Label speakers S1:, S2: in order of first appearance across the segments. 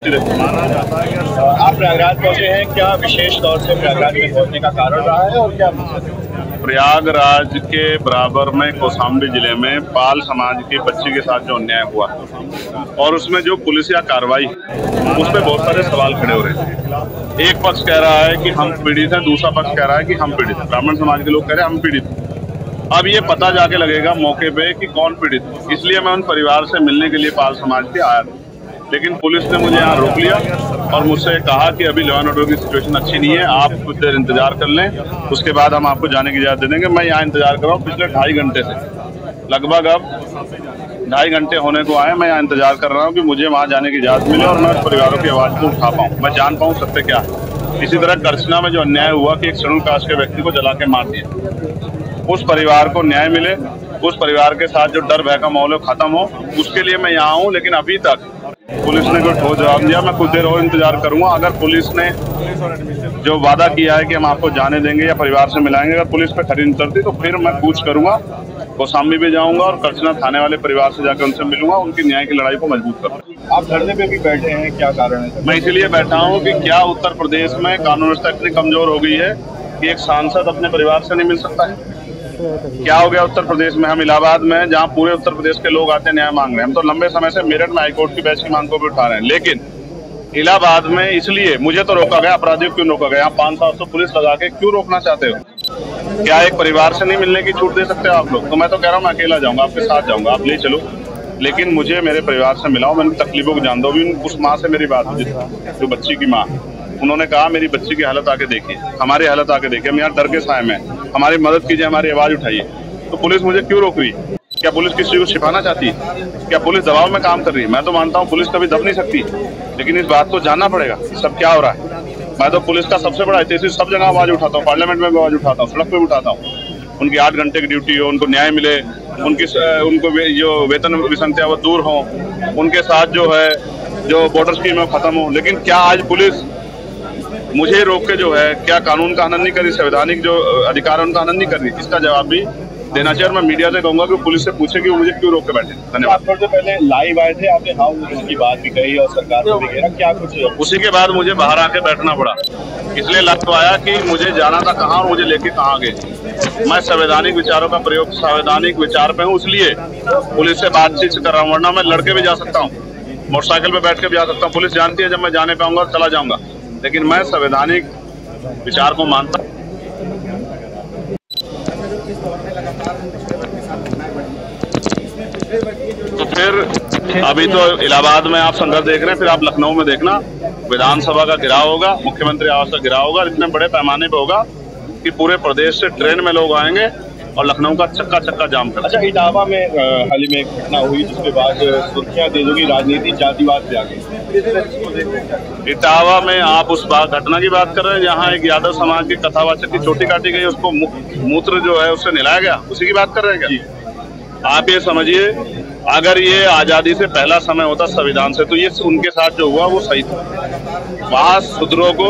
S1: माना जाता है कि आप प्रयागराज पहुंचे हैं, क्या विशेष तौर से प्रयागराज में पहुंचने का कारण रहा है और क्या
S2: प्रयागराज के बराबर में कौशाम्बी जिले में पाल समाज की बच्ची के साथ जो अन्याय हुआ और उसमें जो पुलिसिया कार्रवाई उस पर बहुत सारे सवाल खड़े हो रहे हैं। एक पक्ष कह रहा है कि हम पीड़ित हैं, दूसरा पक्ष कह रहा है कि हम पीड़ित हैं। ब्राह्मण समाज के लोग कह रहे हैं हम पीड़ित हैं। अब ये पता जाके लगेगा मौके पे कि कौन पीड़ित है। इसलिए मैं उन परिवार से मिलने के लिए पाल समाज के आया था, लेकिन पुलिस ने मुझे यहाँ रोक लिया और मुझसे कहा कि अभी लॉ एंड ऑर्डर की सिचुएशन अच्छी नहीं है, आप कुछ देर इंतजार कर लें, उसके बाद हम आपको जाने की इजाजत दे देंगे। मैं यहाँ इंतजार कर रहा हूँ पिछले 2.5 घंटे से, लगभग अब 2.5 घंटे होने को आए। मैं यहाँ इंतजार कर रहा हूँ कि मुझे वहाँ जाने की इजाजत मिले और मैं उस परिवारों की आवाज़ को उठा पाऊँ, मैं जान पाऊँ सत्य क्या है। इसी तरह करछना में जो अन्याय हुआ कि एक शेड्यूल कास्ट के व्यक्ति को जला के मार दिया, उस परिवार को न्याय मिले, उस परिवार के साथ जो डर भय का माहौल खत्म हो, उसके लिए मैं यहाँ हूँ। लेकिन अभी तक पुलिस ने कोई ठोस जवाब दिया। मैं कुछ देर और इंतजार करूंगा। अगर पुलिस ने जो वादा किया है कि हम आपको जाने देंगे या परिवार से मिलाएंगे, अगर पुलिस पे खरी उतरती तो फिर मैं कूच करूंगा, कौशाम्बी भी जाऊंगा और करछना थाने वाले परिवार से जाकर उनसे मिलूंगा, उनकी न्याय की लड़ाई को मजबूत करूंगा।
S1: आप धरने पे भी बैठे हैं, क्या कारण है?
S2: मैं इसलिए बैठा हूँ कि क्या उत्तर प्रदेश में कानून व्यवस्था इतनी कमजोर हो गई है कि एक सांसद अपने परिवार से नहीं मिल सकता है? क्या हो गया उत्तर प्रदेश में? हम इलाहाबाद में, जहां पूरे उत्तर प्रदेश के लोग आते हैं न्याय मांग रहे हैं, हम तो लंबे समय से मेरठ में हाईकोर्ट की बेंच की मांग को भी उठा रहे हैं, लेकिन इलाहाबाद में इसलिए मुझे तो रोका गया। अपराधियों क्यों रोका गया? 500-700 पुलिस लगा के क्यों रोकना चाहते हो? क्या एक परिवार से नहीं मिलने की छूट दे सकते हो आप लोग? तो मैं तो कह रहा हूँ मैं अकेला जाऊंगा, आपके साथ जाऊंगा, आप ले चलो, लेकिन मुझे मेरे परिवार से मिलाओ, मैंने तकलीफों को जान दो। भी उस माँ से मेरी बात हुई, जो बच्ची की माँ, उन्होंने कहा मेरी बच्ची की हालत आके देखिए, हमारी हालत आके देखिए, हम यहाँ डर के साए में, हमारी मदद कीजिए, हमारी आवाज उठाइए। तो पुलिस मुझे क्यों रोक रही है? क्या पुलिस किसी को छिपाना चाहती है? क्या पुलिस दबाव में काम कर रही है? मैं तो मानता हूँ पुलिस कभी दब नहीं सकती, लेकिन इस बात को जानना पड़ेगा सब क्या हो रहा है। मैं तो पुलिस का सबसे बड़ा हितैषी, सब जगह आवाज उठाता हूँ, पार्लियामेंट में भी आवाज उठाता हूँ, सड़क पे उठाता हूँ। उनकी 8 घंटे की ड्यूटी हो, उनको न्याय मिले, उनको जो वेतन विसंगतियां वो दूर हो, उनके साथ जो है जो बॉर्डर स्कीम है खत्म हो। लेकिन क्या आज पुलिस मुझे रोक के जो है क्या कानून का हनन नहीं कर रही, संवैधानिक जो अधिकार है उनका हनन नहीं कर रही? इसका जवाब भी देना चाहिए। और मैं मीडिया से कहूंगा कि पुलिस से पूछे कि वो मुझे क्यों रोक के बैठे। धन्यवाद।
S1: थोड़ी देर पहले लाइव आए थे, आपने हाँ उसकी बात भी कही और सरकार को भी कहा, क्या कुछ?
S2: उसी के बाद मुझे बाहर आके बैठना पड़ा, इसलिए लग तो आया कि मुझे जाना था कहाँ और मुझे लेके कहाँ गए। मैं संवैधानिक विचारों का प्रयोग, संवैधानिक विचार पे हूँ, इसलिए पुलिस से बातचीत कर रहा हूँ, वरना मैं लड़के भी जा सकता हूँ, मोटरसाइकिल पे बैठ के भी जा सकता हूँ। पुलिस जानती है जब मैं जाने पाऊंगा चला जाऊंगा, लेकिन मैं संवैधानिक विचार को मानता हूँ। तो फिर अभी तो इलाहाबाद में आप संघर्ष देख रहे हैं, फिर आप लखनऊ में देखना विधानसभा का घेराव होगा, मुख्यमंत्री आवास का घेराव होगा, इतने बड़े पैमाने पे होगा कि पूरे प्रदेश से ट्रेन में लोग आएंगे और लखनऊ का चक्का चक्का जाम कर।
S1: अच्छा, इटावा में हाल ही में एक घटना हुई जिसके बाद सुर्खियां तेज होगी, राजनीति जातिवाद पे आ गई।
S2: इटावा में आप उस घटना की बात कर रहे हैं जहाँ एक यादव समाज की कथावाचक की चोटी काटी गई, उसको मूत्र जो है उससे नहलाया गया, उसी की बात कर रहे हैं क्या? आप ये समझिए, अगर ये आजादी से पहला समय होता संविधान से, तो ये उनके साथ जो हुआ वो सही था। वहां शूद्रों को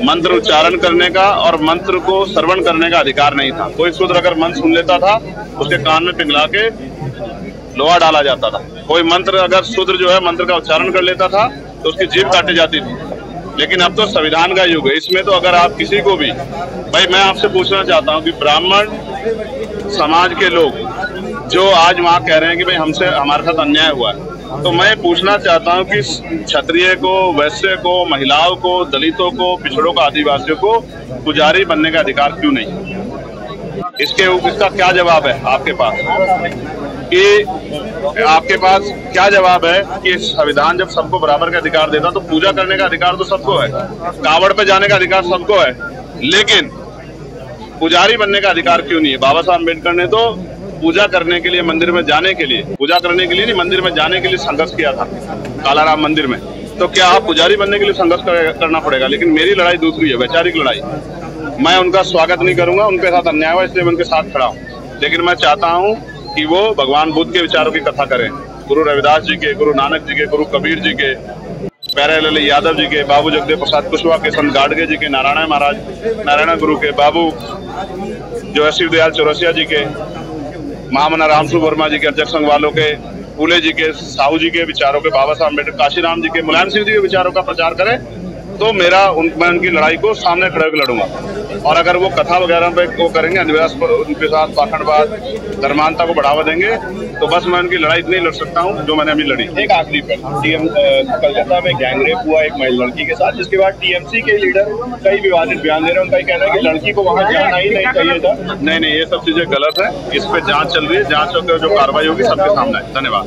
S2: मंत्र उच्चारण करने का और मंत्र को श्रवण करने का अधिकार नहीं था। कोई शूद्र अगर मंत्र सुन लेता था उसके कान में पिघला के लोहा डाला जाता था। कोई मंत्र अगर शूद्र जो है मंत्र का उच्चारण कर लेता था तो उसकी जीभ काटी जाती थी। लेकिन अब तो संविधान का युग है, इसमें तो अगर आप किसी को भी, भाई मैं आपसे पूछना चाहता हूँ कि ब्राह्मण समाज के लोग जो आज वहाँ कह रहे हैं कि भाई हमसे हमारे साथ अन्याय हुआ है, तो मैं पूछना चाहता हूं कि क्षत्रिय को, वैश्य को, महिलाओं को, दलितों को, पिछड़ों को, आदिवासियों को पुजारी बनने का अधिकार क्यों नहीं? इसका क्या जवाब है आपके पास? कि आपके पास क्या जवाब है कि संविधान जब सबको बराबर का अधिकार देता तो पूजा करने का अधिकार तो सबको है, कावड़ पे जाने का अधिकार सबको है, लेकिन पुजारी बनने का अधिकार क्यों नहीं है? बाबा साहब अम्बेडकर ने तो पूजा करने के लिए, मंदिर में जाने के लिए, पूजा करने के लिए नहीं, मंदिर में जाने के लिए संघर्ष किया था कालाराम मंदिर में। तो क्या आप पुजारी बनने के लिए संघर्ष करना पड़ेगा? लेकिन मेरी लड़ाई दूसरी है, वैचारिक लड़ाई। मैं उनका स्वागत नहीं करूंगा, उनके साथ अन्याय हुआ इसलिए मैं उनके साथ खड़ा हूँ, लेकिन मैं चाहता हूँ कि वो भगवान बुद्ध के विचारों की कथा करें, गुरु रविदास जी के, गुरु नानक जी के, गुरु कबीर जी के, प्यारेलाल यादव जी के, बाबू जगदेव प्रसाद कुशवाहा के, संत गाडगे जी के, नारायण महाराज, नारायण गुरु के, बाबू जो है शिव दयाल चौरसिया जी के, महामना रामसु वर्मा जी के, अध्यक्ष संघ वालों के, फूले जी के, साहू जी के विचारों के, बाबा साहब अम्बेडकर, काशीराम जी के, मुलायम सिंह जी के विचारों का प्रचार करें तो मैं उनकी लड़ाई को सामने खड़े होकर लड़ूंगा। और अगर वो कथा वगैरह पे वो करेंगे, अंधविश्वास पर उनके साथ पाखंडवाद, धर्मांधता को बढ़ावा देंगे, तो बस मैं उनकी लड़ाई इतनी लड़ सकता हूँ जो मैंने अभी लड़ी।
S1: एक आखिरी प्रश्न, कलकत्ता में गैंगरेप हुआ एक महिला लड़की के साथ, जिसके बाद टीएमसी के लीडर कई विवादित बयान दे रहे हैं। उनका कहना है कि लड़की को वहाँ जाना ही नहीं चाहिए था।
S2: नहीं, ये सब चीजें गलत है। इस पे जांच चल रही है, जांच होकर जो कार्रवाई होगी सबके सामने है। धन्यवाद।